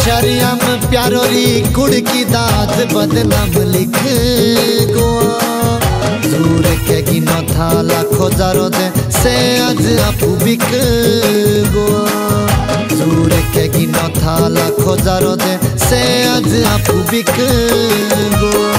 शरिया में प्यारो री कुड़ की दात बदनाम लिख गोआ दूर के गिनो था लाखों जारो दे से आज आपू बिक गोआ दूर के गिनो था लाखों जारो दे से आज आपू बिक गोआ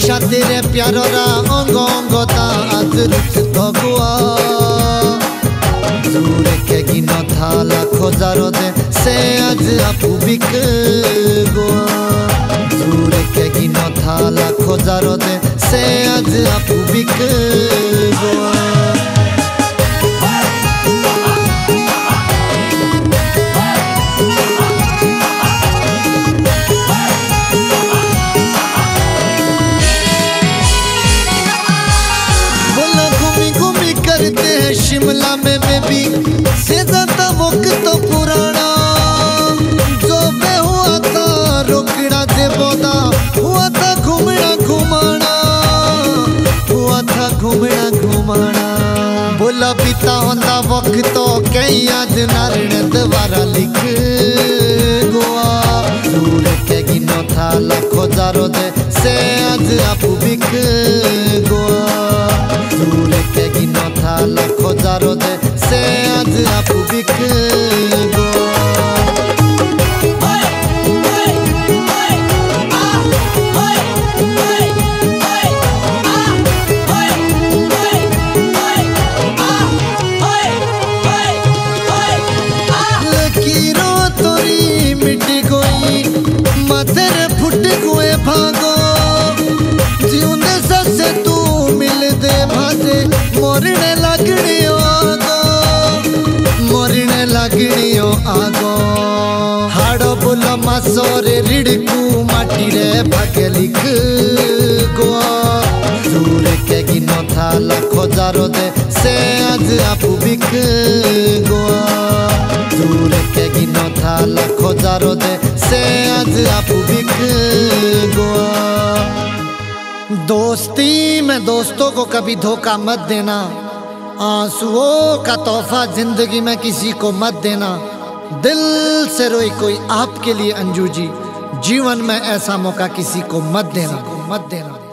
नशा तेरे प्यारो रा अंगो अंगोता आज रुच तो गुआ दूर के गिनो था लाखों जारो दे से आज आपू बिक गुआ दूर के गिनो था लाखों जारो दे से आज आपू बिक गुआ शिमला में बेबी से ज्यादा वक्त तो पुराना जो बे हुआ था रोकड़ा से बोदा हुआ था घूमना घुमाना हुआ था घूमना घुमाना बोला बीता होंदा वक्त तो कई आज नारण दोबारा लिख गोआ दूर के गिनो था लाखों जारो दे से आज आपू बिक गोआ दूर के गिनो था लाखों जारो दे से आज आपू बिक गोआ लकीरों तोरी मिट गई मदर फुट गुए भागो जीवने ससे तू मिल दे भाजे मोरने लगड़ियों आगो हाड़ो बोलो मासोरे रिड़कू माटी रे भागे लिख गोआ दूर के गिनो था लाखों जारो दे से आज आपू बिक गोआ दूर के गिनो था लाखों जारो दे से आज आपू बिक गोआ। दोस्ती में दोस्तों को कभी धोखा मत देना, आंसुओं का तोहफा जिंदगी में किसी को मत देना। दिल से रोई कोई आपके लिए अंजू जी, जीवन में ऐसा मौका किसी को मत देना।